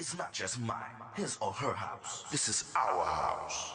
It's not just mine, his or her house. This is our house.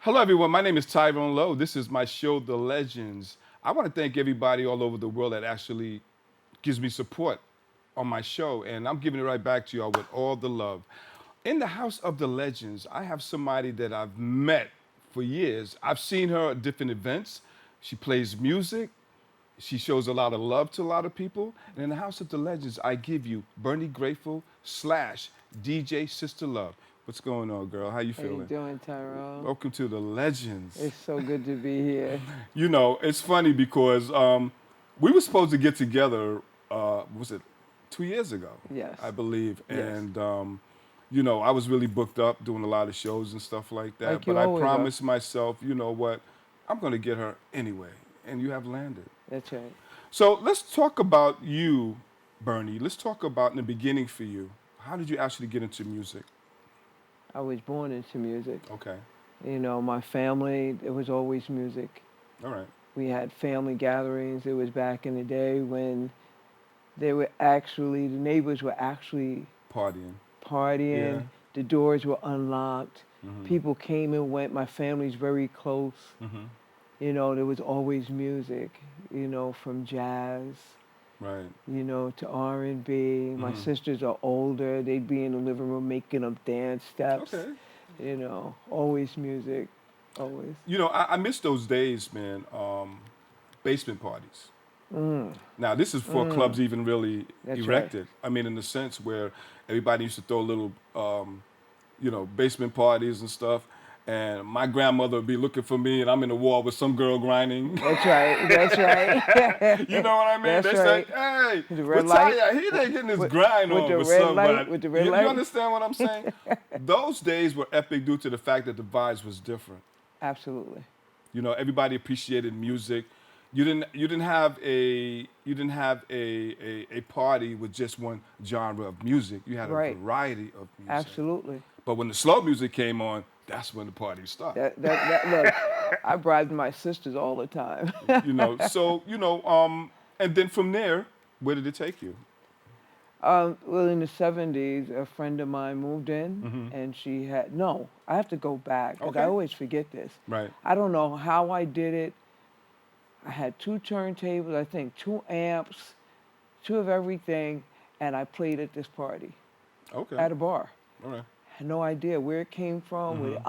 Hello, everyone. My name is Tyrone Lowe. This is my show, The Legends. I want to thank everybody all over the world that actually gives me support on my show, and I'm giving it right back to y'all with all the love. In the House of the Legends, I have somebody that I've met for years. I've seen her at different events. She plays music. She shows a lot of love to a lot of people. And in the House of the Legends, I give you Bernie Grateful slash DJ Sister Love. What's going on, girl? How you How you feeling? doing, Tyrone? Welcome to the Legends. It's so good to be here. You know, it's funny because we were supposed to get together, was it 2 years ago? Yes. I believe. Yes. And, you know, I was really booked up doing a lot of shows and stuff like that. Like you but I always are. promised myself, you know what, I'm going to get her anyway. And you have landed. That's right. So let's talk about you, Bernie. Let's talk about in the beginning for you. How did you actually get into music? I was born into music. Okay. You know, my family, it was always music. All right. We had family gatherings. It was back in the day when the neighbors were actually Partying. partying. Yeah. The doors were unlocked. Mhm. People came and went. My family's very close. Mhm. You know, there was always music, you know, from jazz, Right. you know, to R&B. My sisters are older. They'd be in the living room making up dance steps. Okay. You know, always music, always. You know, I miss those days, man. Basement parties. Now, this is before clubs even really That's right. erected. I mean, in the sense where everybody used to throw little, you know, basement parties and stuff. And my grandmother would be looking for me, and I'm in the wall with some girl grinding. That's right. That's right. You know what I mean? That's They right. say, hey, The red Retaya, he ain't getting his grind with on the with red somebody. light, with the red you light. understand what I'm saying? Those days were epic due to the fact that the vibes was different. Absolutely. You know, everybody appreciated music. You didn't have a party with just one genre of music. You had a Right. variety of music. Absolutely. But when the slow music came on, that's when the party started. Look, I bribed my sisters all the time. You know, so and then from there, where did it take you? Well, in the 70s, a friend of mine moved in, and she had, no, I have to go back, because I Okay. always forget this. Right. I don't know how I did it. I had 2 turntables, I think 2 amps, 2 of everything, and I played at this party Okay. at a bar. All right. Had no idea where it came from, where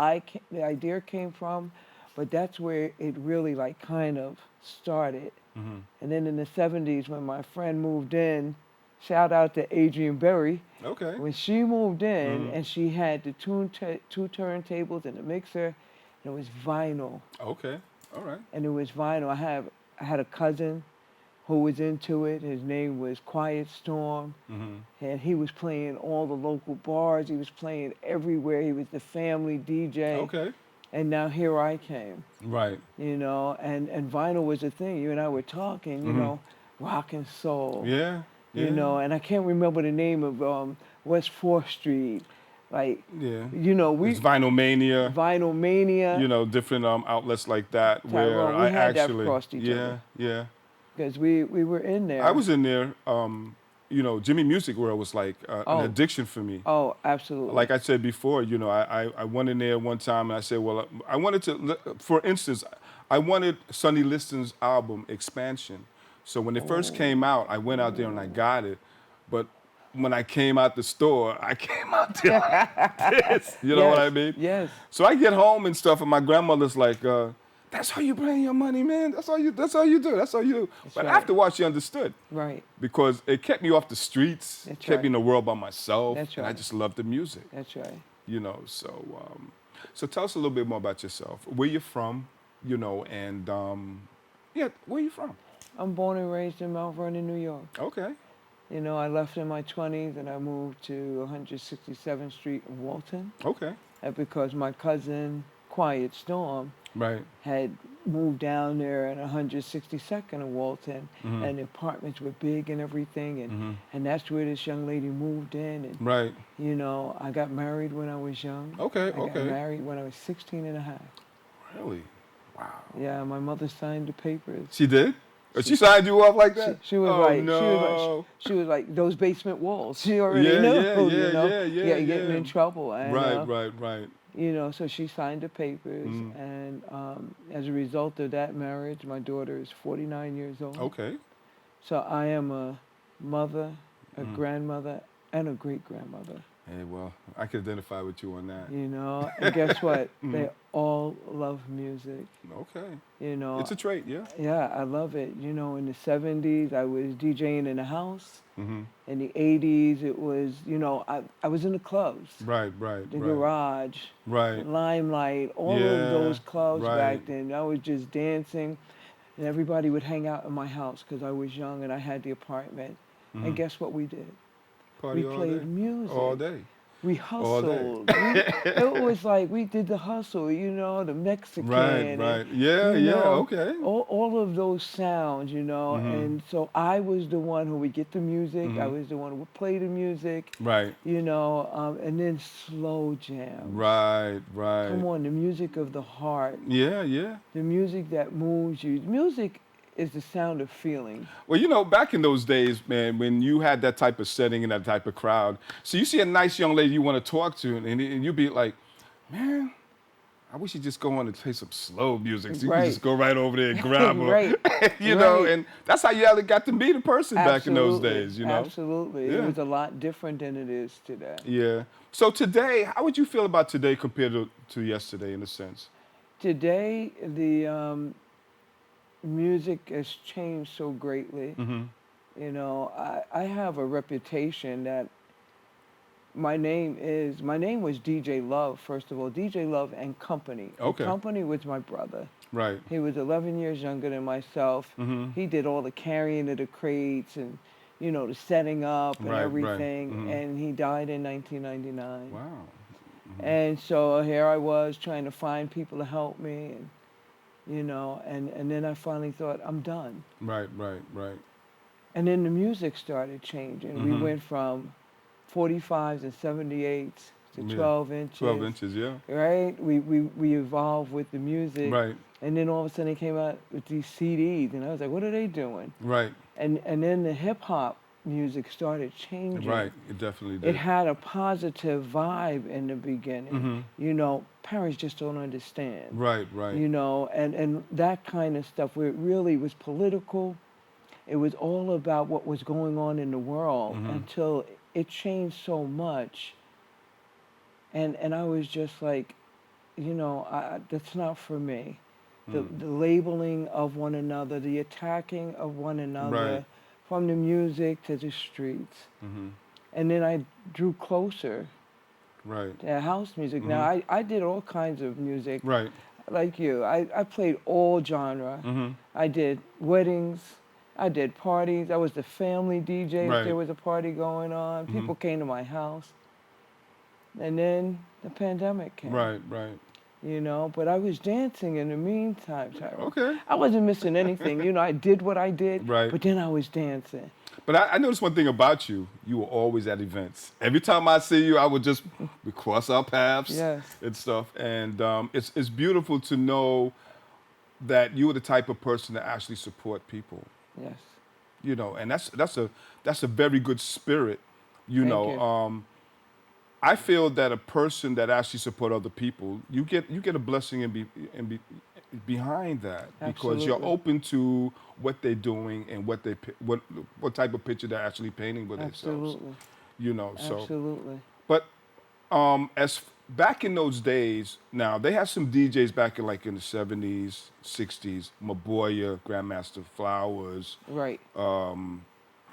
the idea came from, but that's where it really like kind of started. And then in the 70s, when my friend moved in, shout out to Adrian Berry, Okay. when she moved in and she had the 2 turntables and a mixer, and it was vinyl. Okay. All right. And it was vinyl. I had a cousin who was into it. His name was Quiet Storm, and he was playing all the local bars. He was playing everywhere. He was the family DJ. Okay. And now here I came, Right. you know, and vinyl was a thing. You and I were talking, you know, rock and soul, Yeah. Yeah. you know, and I can't remember the name of West 4th Street. Like, Yeah. you know, It's Vinyl Mania. Vinyl Mania. You know, different outlets like that where Tyrone, we I had that actually crossed each yeah, other. yeah. Because we were in there. I was in there. You know, Jimmy Music World was like an Oh. addiction for me. Oh, absolutely. Like I said before, you know, I went in there one time and I said, well, I wanted to, for instance, I wanted Sonny Liston's album Expansion. So when it first came out, I went out there and I got it. But when I came out the store, I came out there like this. You know what I Yes, mean? yes. So I get home and stuff, and my grandmother's like, "That's how you bring your money, man. That's all you do. That's all you do." But right. afterwards, she understood Right. because it kept me off the streets, That's kept me in right. the world by myself, That's and I right. just loved the music. That's right. You know, so tell us a little bit more about yourself. Where you're from, you know, and yeah, where you from? I'm born and raised in Mount Vernon, New York. Okay. You know, I left in my 20s and I moved to 167th Street in Walton. Okay. And because my cousin, Quiet Storm Right. had moved down there at 162nd and Walton, Mm-hmm. and the apartments were big and everything, and that's where this young lady moved in, and Right. you know, I got married when I was young. Okay. I got Okay. married when I was 16 and a half. Really? Wow. Yeah, my mother signed the papers. She did? Or she signed you off like that? She was Oh, like, no. she was like those basement walls. She already Yeah, knew, yeah, yeah, you know, yeah, yeah, getting yeah. in trouble, and Right. you know, so she signed the papers, Mm. and as a result of that marriage, my daughter is 49 years old. Okay. So I am a mother, a grandmother, and a great grandmother. Hey, well, I can identify with you on that. You know, and guess what? They all love music. Okay. You know, It's a trait, yeah. yeah, I love it. You know, in the 70s, I was DJing in the house. Mm-hmm. In the 80s, it was, you know, I was in the clubs, Right. the Garage, Right. Limelight, all Yeah, of those clubs right. back then. I was just dancing, and everybody would hang out in my house because I was young and I had the apartment. And guess what we did? Party We all played day. music. All day. We All day. hustled. It was like we did the hustle, you know, the Mexican. Right. And, Yeah, you know, okay. all of those sounds, you know. And so I was the one who would get the music. I was the one who would play the music, Right. you know, and then slow jams. Right. Come on, the music of the heart, Yeah. the music that moves you. Music is the sound of feeling. Well, you know, back in those days, man, when you had that type of setting and that type of crowd, so you see a nice young lady you want to talk to, and you'd be like, man, I wish you'd just go on and play some slow music. So you can just go right over there and grab her. Right. You know, Right. and that's how you got to meet a person back in those days, you know? Absolutely. Yeah. It was a lot different than it is today. Yeah. So today, how would you feel about today compared to yesterday in a sense? Today, the music has changed so greatly. You know, I have a reputation that my name was DJ Love, first of all, DJ Love and Company. Okay. Company was my brother. Right. He was 11 years younger than myself. He did all the carrying of the crates and, you know, the setting up and Right. everything. And he died in 1999. Wow. And so here I was trying to find people to help me, and you know, and then I finally thought, I'm done. Right. And then the music started changing. We went from 45s and 78s to 12 inches. 12 inches, yeah. Right? We evolved with the music. Right. And then all of a sudden they came out with these CDs, and I was like, what are they doing? Right. And then the hip hop music started changing. Right. It definitely did. It had a positive vibe in the beginning. You know, parents just don't understand. Right. You know, and that kind of stuff where it really was political. It was all about what was going on in the world until it changed so much. And I was just like, you know, that's not for me. The labeling of one another, the attacking of one another, Right. from the music to the streets. And then I drew closer Right. to house music. Now, I did all kinds of music. Right. Like you. I played all genre. I did weddings. I did parties. I was the family DJ Right. if there was a party going on. People came to my house. And then the pandemic came. Right. You know, but I was dancing in the meantime, Tyrone. Okay. I wasn't missing anything. You know, I did what I did, Right. but then I was dancing. But I noticed one thing about you. You were always at events. Every time I see you, I would just we cross our paths Yes. and stuff. And it's beautiful to know that you were the type of person to actually support people. Yes. You know, and that's a very good spirit. You Thank know, you. I feel that a person that actually support other people, you get a blessing and behind that because you're Absolutely. open to what they're doing and what type of picture they're actually painting with themselves. Absolutely. You know, so Absolutely. but as back in those days, now they had some DJs back in the 70s, 60s, Maboya, Grandmaster Flowers, Right.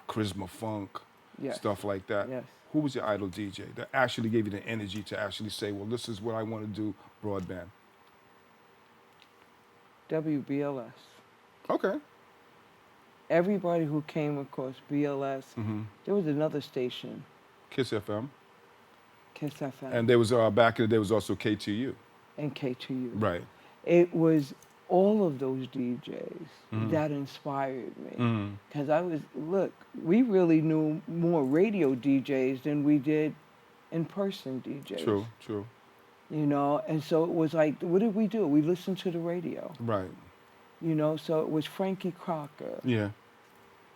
Charisma Funk, Yes. stuff like that. Yes. Who was your idol DJ that actually gave you the energy to actually say, well, this is what I want to do broadband? WBLS. Okay. Everybody who came across BLS, there was another station, Kiss FM. Kiss FM. And there was back in the day was also KTU. and K2U. Right. It was all of those DJs Mm-hmm. that inspired me. Mm-hmm. Because we really knew more radio DJs than we did in-person DJs. True. True. You know, and so it was like, what did we do? We listened to the radio. Right. You know, so it was Frankie Crocker. Yeah.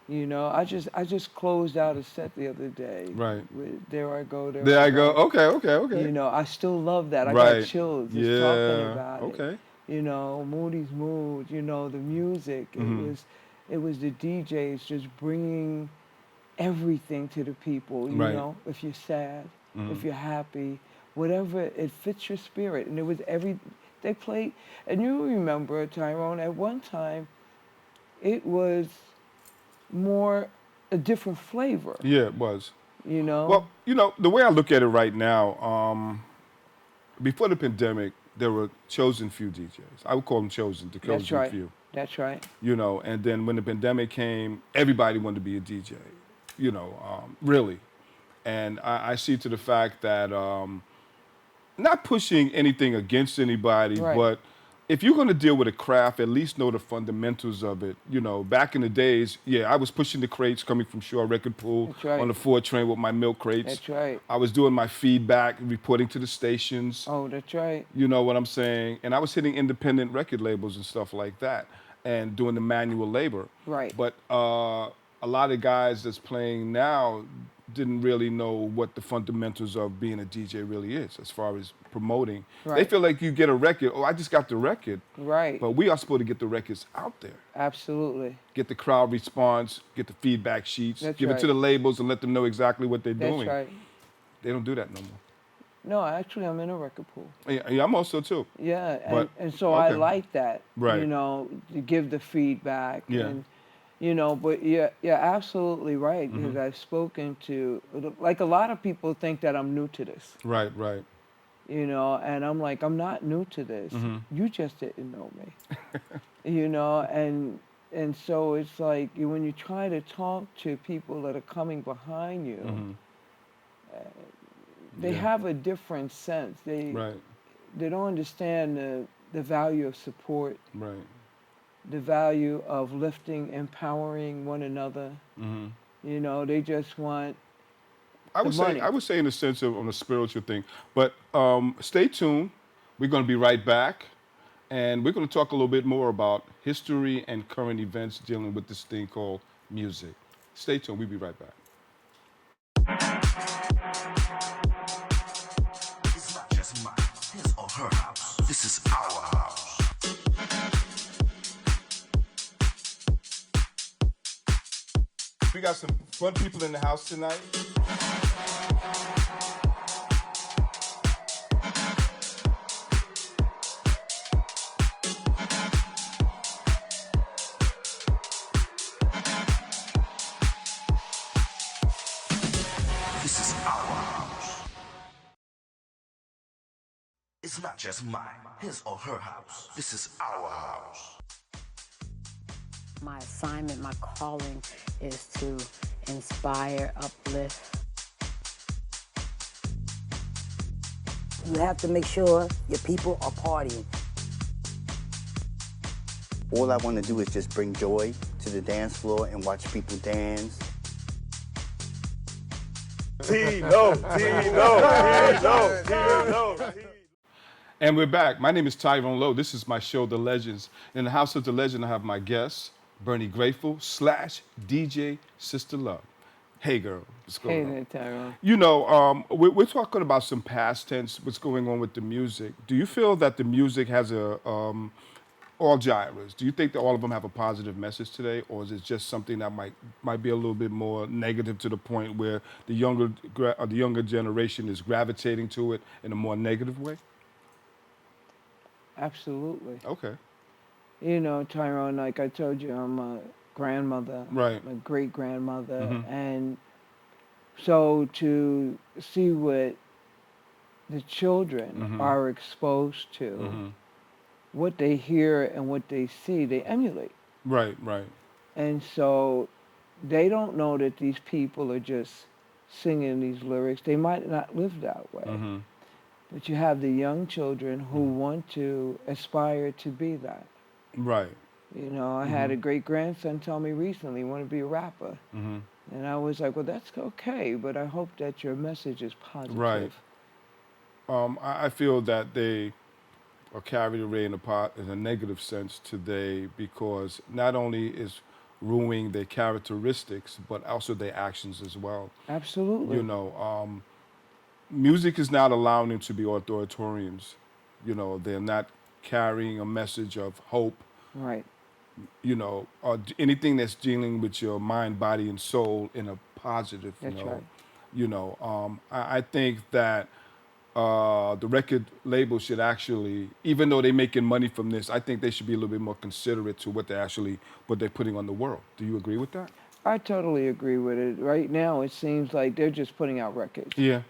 You know, I just closed out a set the other day. Right. With There I Go, There I go. Okay. Okay. Okay. You know, I still love that. I Right. got chills just Yeah. talking about it. Okay. You know, Moody's Mood, you know, the music. Mhm. It was the DJs just bringing everything to the people, you Right. know, if you're sad, Mhm. if you're happy, whatever, it fits your spirit. And it was they played, and you remember, Tyrone, at one time, it was more a different flavor, Yeah, it was. you know? Well, you know, the way I look at it right now, before the pandemic, there were chosen few DJs. I would call them chosen, the chosen That's right. few. That's right. You know, and then when the pandemic came, everybody wanted to be a DJ. You know, really. And I see to the fact that not pushing anything against anybody, Right. but if you're going to deal with a craft, at least know the fundamentals of it. You know, back in the days, yeah, I was pushing the crates coming from Shaw Record Pool That's right. on the 4 train with my milk crates. That's right. I was doing my feedback, reporting to the stations. Oh, that's right. You know what I'm saying? And I was hitting independent record labels and stuff like that and doing the manual labor. Right. But a lot of guys that's playing now didn't really know what the fundamentals of being a DJ really is as far as promoting. They Right. feel like you get a record, oh, I just got the record. Right. But we are supposed to get the records out there. Absolutely. Get the crowd response, get the feedback sheets, That's give it to right. the labels and let them know exactly what they're That's doing. right. They don't do that no more. No, actually, I'm in a record pool. Yeah, I'm also too. Yeah, But- and so I okay. like that. Right. You know, to give the feedback. Yeah. And, you know, but you're absolutely right, Mm-hmm. because I've spoken to, like, a lot of people think that I'm new to this, Right, right. you know, and I'm like, I'm not new to this. Mm-hmm. You just didn't know me. You know, and so it's like when you try to talk to people that are coming behind you, Mhm. they Yeah. have a different sense. Right, They don't understand the value of support, right. the value of lifting, empowering one another. Mm-hmm. You know, they just want I the would say in the sense of on a spiritual thing. But stay tuned. We're going to be right back, and we're going to talk a little bit more about history and current events dealing with this thing called music. Stay tuned. We'll be right back. It's not just mine, his or her house. This is our house. We got some fun people in the house tonight. This is our house. It's not just mine, his or her house. This is our house. My assignment, my calling is to inspire, uplift. You have to make sure your people are partying. All I want to do is just bring joy to the dance floor and watch people dance. And we're back. My name is Tyrone Lowe. This is my show, The Legends. In the House of the Legend, I have my guest, Bernie Grateful / DJ Sista Love. Hey, girl. What's hey going on? there, Tyrone. You know, we're talking about some past tense, what's going on with the music. Do you feel that the music has all genres, do you think that all of them have a positive message today, or is it just something that might be a little bit more negative to the point where the younger generation is gravitating to it in a more negative way? Absolutely. Okay. You know, Tyrone, like I told you, I'm a grandmother, Right. a great grandmother, Mhm. and so to see what the children Mhm. are exposed to, Mhm. what they hear and what they see, they emulate. Right, right. And so they don't know that these people are just singing these lyrics. They might not live that way. Mhm. But you have the young children who want to aspire to be that. Right. You know, I had a great grandson tell me recently he wanted to be a rapper. And I was like, well, that's okay, but I hope that your message is positive. Right. I feel that they are carried away in a negative sense today because not only is ruining their characteristics, but also their actions as well. Absolutely. You know, music is not allowing them to be auditoriums. You know, they're not carrying a message of hope, Right. you know, or anything that's dealing with your mind, body, and soul in a positive That's note. right. You know, I think that the record label should actually, even though they're making money from this, I think they should be a little bit more considerate to what they're putting on the world. Do you agree with that? I totally agree with it. Right now, it seems like they're just putting out records. Yeah.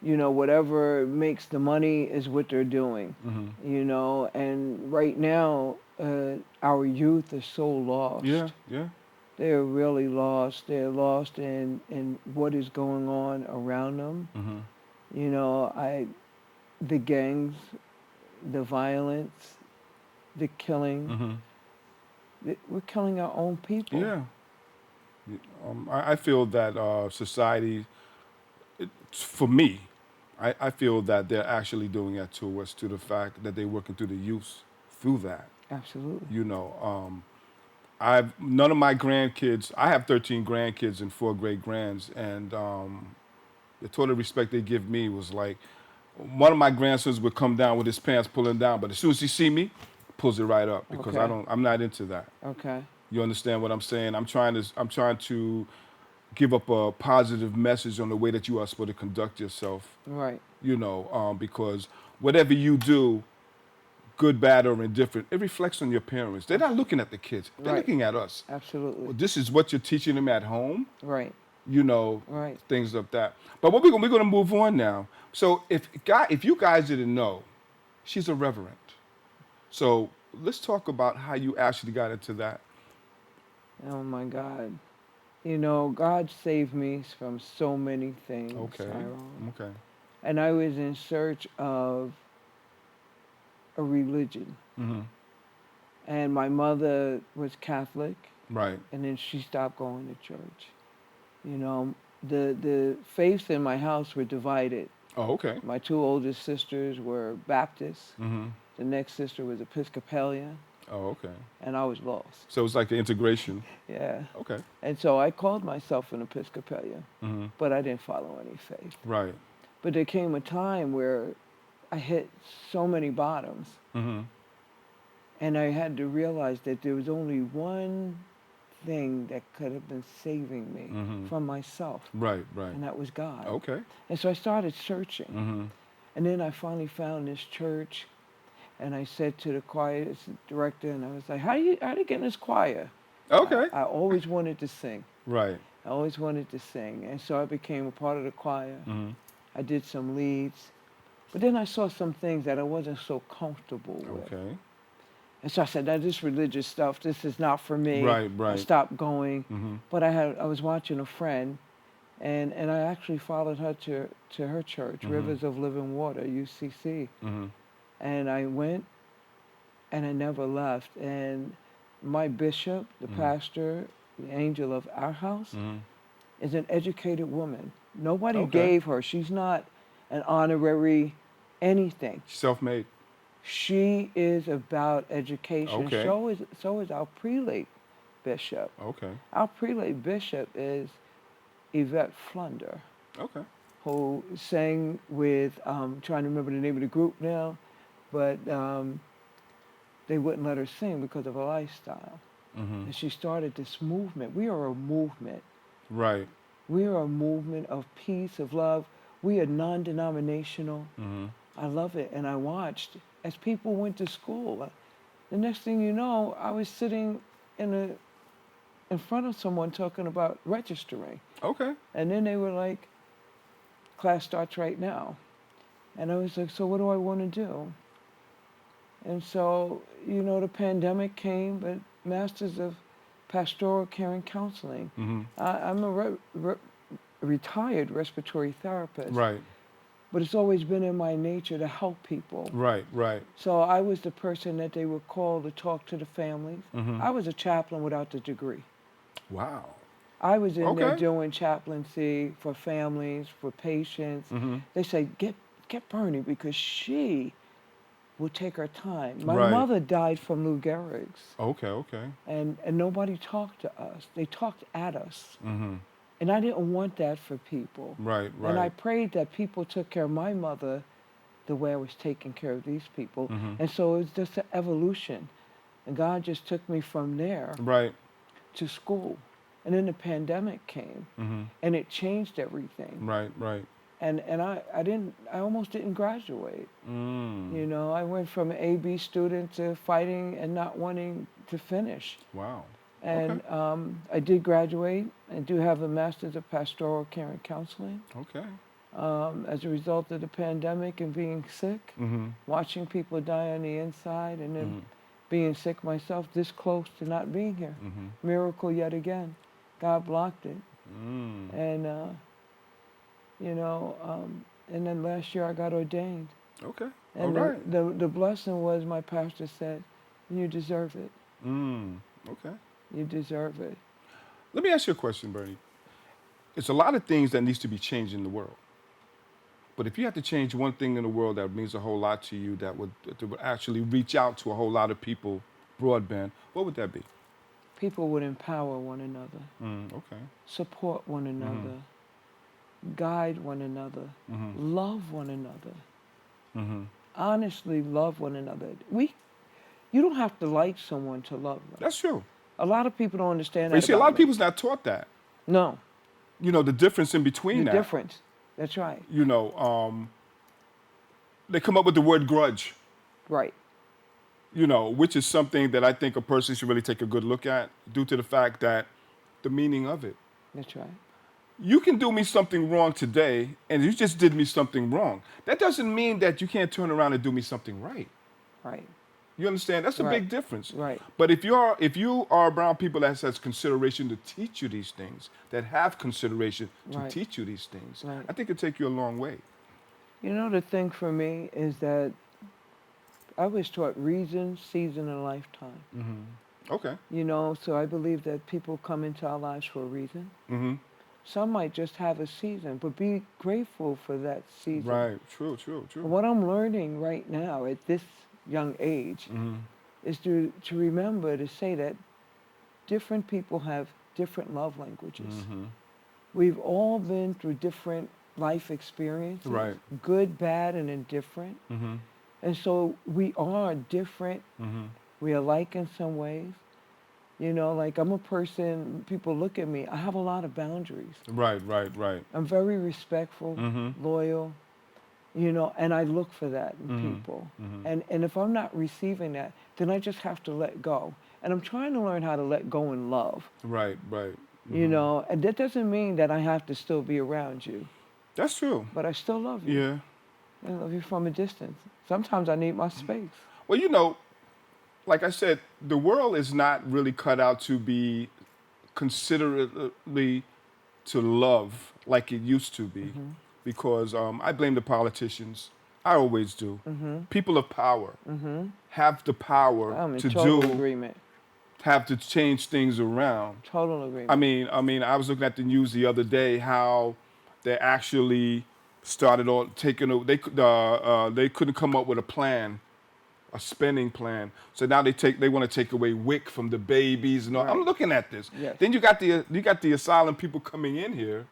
You know, whatever makes the money is what they're doing. You know, and right now, our youth is so lost. Yeah. Yeah. They're really lost. They're lost in what is going on around them. You know, the gangs, the violence, the killing. We're killing our own people. Yeah. I feel that society, for me, I feel that they're actually doing that to us, to the fact that they're working through the youth through that. Absolutely. You know, none of my grandkids, I have 13 grandkids and 4 great grands, and the total respect they give me was like, one of my grandsons would come down with his pants pulling down, but as soon as he see me, pulls it right up because Okay. I'm not into that. Okay. You understand what I'm saying? I'm trying to give up a positive message on the way that you are supposed to conduct yourself. Right. You know, because whatever you do, good, bad, or indifferent, it reflects on your parents. They're not looking at the kids. They're Right. looking at us. Absolutely. Well, this is what you're teaching them at home. Right. You know, Right. things like that. But we're gonna move on now. So if you guys didn't know, she's a reverend. So let's talk about how you actually got into that. Oh my God. You know, God saved me from so many things, Okay. Tyrone. Okay. And I was in search of a religion. And my mother was Catholic, Right. and then she stopped going to church. You know, the faiths in my house were divided. Oh, okay. My 2 oldest sisters were Baptists. The next sister was Episcopalian, Oh, okay. and I was lost. So it's like the integration. Yeah. Okay. And so I called myself an Episcopalian, but I didn't follow any faith. Right. But there came a time where I hit so many bottoms, and I had to realize that there was only one thing that could have been saving me from myself, Right. Right. and that was God. Okay. And so I started searching. And then I finally found this church, and I said to the choir director, and I was like, how do you get in this choir? Okay. I always wanted to sing. Right. I always wanted to sing. And so I became a part of the choir. I did some leads. But then I saw some things that I wasn't so comfortable with. Okay. And so I said, now this religious stuff, this is not for me. Right, I right. stopped going. But I was watching a friend, and I actually followed her to her church, Rivers of Living Water, UCC. And I went, and I never left. And my bishop, the pastor, the angel of our house, is an educated woman. Nobody Okay. gave her. She's not an honorary anything. Self-made. She is about education. Okay. So is our prelate bishop. Okay. Our prelate bishop is Yvette Flunder, Okay. who sang with, trying to remember the name of the group now, but they wouldn't let her sing because of her lifestyle. And she started this movement. We are a movement. Right. We are a movement of peace, of love. We are non-denominational. I love it. And I watched as people went to school. The next thing you know, I was sitting in front of someone talking about registering. Okay. And then they were like, class starts right now. And I was like, so what do I want to do? And so, you know, the pandemic came, but Masters of Pastoral Care and Counseling. I'm a retired respiratory therapist. Right. but it's always been in my nature to help people. Right, right. So I was the person that they would call to talk to the families. Mm-hmm. I was a chaplain without the degree. Wow. I was in there Okay. doing chaplaincy for families, for patients. Mm-hmm. They say, get Bernie because she will take her time. My Right. mother died from Lou Gehrig's, Okay, okay. and nobody talked to us. They talked at us. Mm-hmm. And I didn't want that for people. Right, right. And I prayed that people took care of my mother the way I was taking care of these people. Mhm. And so it was just an evolution. And God just took me from there Right. to school. And then the pandemic came, Mm-hmm. and it changed everything. Right, right. And I almost didn't graduate. Mm. You know, I went from an AB student to fighting and not wanting to finish. Wow. And Okay. I did graduate. I do have a master's of pastoral care and counseling. Okay. As a result of the pandemic and being sick, Mm-hmm. watching people die on the inside, and then Mm-hmm. being sick myself, this close to not being here. Mm-hmm. Miracle yet again. God blocked it. Mm. And, you know, and then last year I got ordained. Okay. And All right. the blessing was my pastor said, you deserve it. Mm. Okay. You deserve it. Let me ask you a question, Bernie. It's a lot of things that needs to be changed in the world. But if you had to change one thing in the world that means a whole lot to you, that would actually reach out to a whole lot of people, broadband, what would that be? People would empower one another, Okay. support one another, guide one another, Mm-hmm. love one another, Mm-hmm. honestly love one another. You don't have to like someone to love them. That's true. A lot of people don't understand But you that see, a lot about of me. people's not taught that. No, You know, the difference in between the that. difference. That's right. You know, they come up with the word grudge. Right. You know, which is something that I think a person should really take a good look at, due to the fact that the meaning of it. That's right. You can do me something wrong today, and you just did me something wrong. That doesn't mean that you can't turn around and do me something right. Right. You understand? That's a Right. big difference. Right. But if you are around people that has consideration to teach you these things, that have consideration to Right. teach you these things, Right. I think it'll take you a long way. You know, the thing for me is that I was taught reason, season, and lifetime. Okay. You know, so I believe that people come into our lives for a reason. Mm-hmm. Some might just have a season, but be grateful for that season. Right. True. True. True. What I'm learning right now at this young age is to remember to say that different people have different love languages. We've all been through different life experiences, Right. good, bad, and indifferent. Mm-hmm. And so we are different. Mm-hmm. We are alike in some ways. You know, like I'm a person, people look at me, I have a lot of boundaries. Right. Right. Right. I'm very respectful, Mm-hmm. loyal, you know, and I look for that in Mhm, people. mhm. And if I'm not receiving that, then I just have to let go. And I'm trying to learn how to let go in love, Right. Right. you know, and that doesn't mean that I have to still be around you, That's true. but I still love you. Yeah. I love you from a distance. Sometimes I need my space. Well, you know, like I said, the world is not really cut out to be considerately to love like it used to be, because I blame the politicians. I always do. People of power have the power I'm in to total agreement. have to change things around. Total agreement. I mean, I was looking at the news the other day how they actually started on taking over. They couldn't come up with a plan, a spending plan. So now they want to take away WIC from the babies and all. I'm Right. looking at this. Yes. Then you got the asylum people coming in here,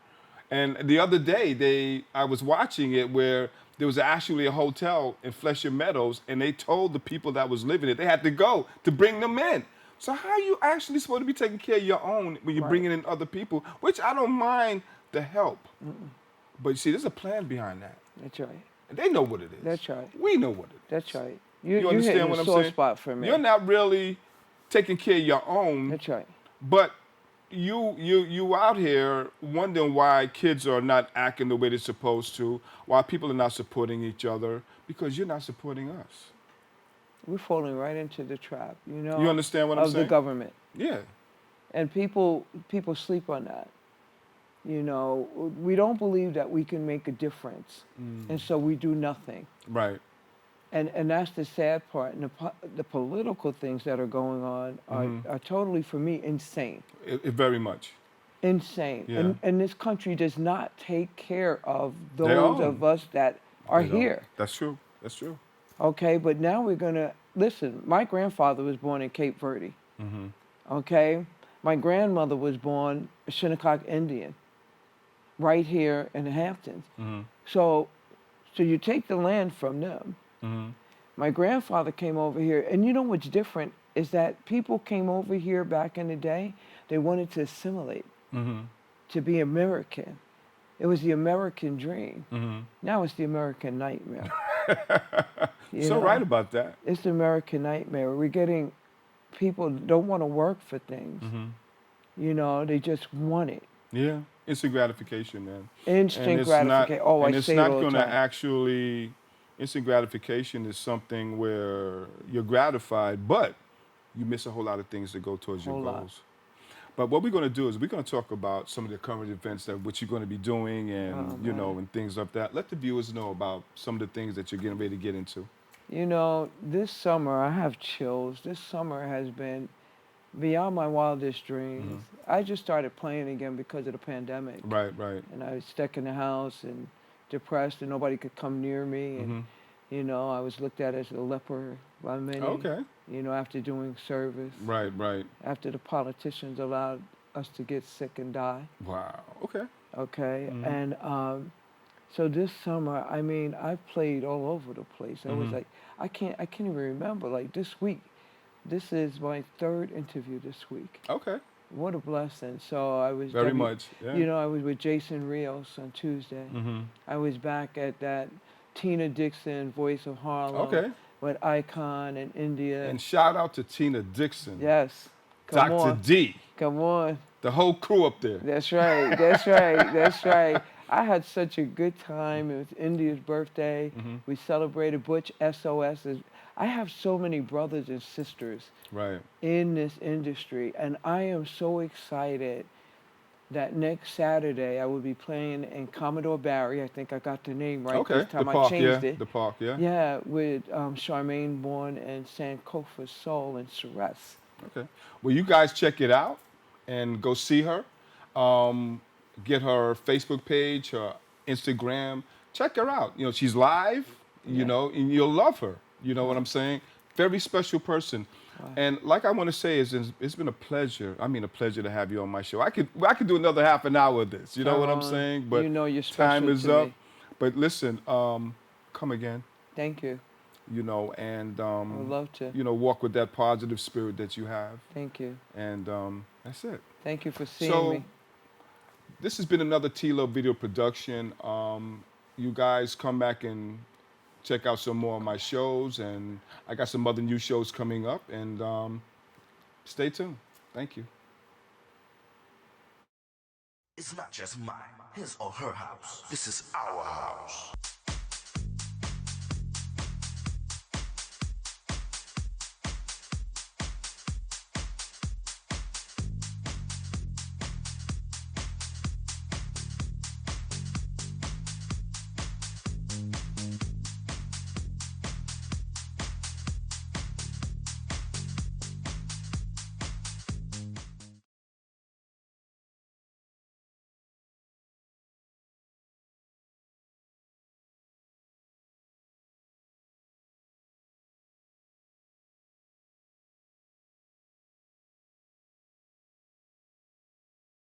and the other day I was watching it where there was actually a hotel in Fletcher Meadows, and they told the people that was living it they had to go to bring them in. So how are you actually supposed to be taking care of your own when you're Right. bringing in other people? Which I don't mind the help, but you see, there's a plan behind that. That's right. And they know what it is. That's right. We know what it is. That's right. You You're understand hitting what a I'm sore saying? spot for me. You're not really taking care of your own, That's right. but you out here wondering why kids are not acting the way they're supposed to, why people are not supporting each other, because you're not supporting us. We're falling right into the trap, you know, You understand what I'm of saying? the government. Yeah. And people sleep on that. You know, we don't believe that we can make a difference, and so we do nothing. Right. And that's the sad part. And the political things that are going on are totally, for me, insane. Very much. Insane. Yeah. And this country does not take care of They those don't. of us that are They don't. here. That's true. That's true. Okay, but now we're gonna listen. My grandfather was born in Cape Verde. Okay, my grandmother was born a Shinnecock Indian, right here in the Hamptons. So you take the land from them. My grandfather came over here, and you know what's different is that people came over here back in the day. They wanted to assimilate, to be American. It was the American dream. Now it's the American nightmare. You So know? right about that. It's the American nightmare. We're getting people don't want to work for things. You know, they just want it. Yeah. Instant gratification, man. Instant gratification. Oh, and I it's say it not all the going to time. actually. Instant gratification is something where you're gratified, but you miss a whole lot of things that go towards your Whole lot. goals. But what we're going to do is we're going to talk about some of the current events that what you're going to be doing, and you know, and things like that. Let the viewers know about some of the things that you're getting ready to get into. You know, this summer I have chills. This summer has been beyond my wildest dreams. I just started playing again because of the pandemic. Right, right. And I was stuck in the house and depressed, and nobody could come near me. And you know, I was looked at as a leper by many. Okay. You know, after doing service. Right, right. After the politicians allowed us to get sick and die. Wow. Okay. Okay. And so this summer, I mean, I've played all over the place. I was like, I can't even remember. Like this week, this is my third interview this week. Okay. What a blessing. So I was Very much. Yeah. You know, I was with Jason Rios on Tuesday. I was back at that Tina Dixon, Voice of Harlem. Okay. With Icon in India. And shout out to Tina Dixon. Yes. Come Dr. on. D. Come on. The whole crew up there. That's right. That's right. That's right. I had such a good time. It was India's birthday. We celebrated Butch SOS. I have so many brothers and sisters Right. in this industry, and I am so excited that next Saturday I will be playing in Commodore Barry. I think I got the name right Okay. this time. The park, I changed yeah. it. The park, yeah. Yeah, with Charmaine Bourne and Sankofa Soul and Ceres. Okay. Well, you guys check it out and go see her. Get her Facebook page, her Instagram. Check her out. You know, she's live, you know, and you'll love her. You know what I'm saying? Very special person. And like I want to say is it's been a pleasure. I mean, a pleasure to have you on my show. I could do another half an hour of this. You know what I'm saying? But you know you're special time is to up. me. But listen, come again. Thank you. You know, and I would love to. you know, walk with that positive spirit that you have. Thank you. And that's it. Thank you for seeing So me. this has been another T-Lo video production. You guys come back and check out some more of my shows, and I got some other new shows coming up, and stay tuned. Thank you. It's not just mine, his or her house. This is our house.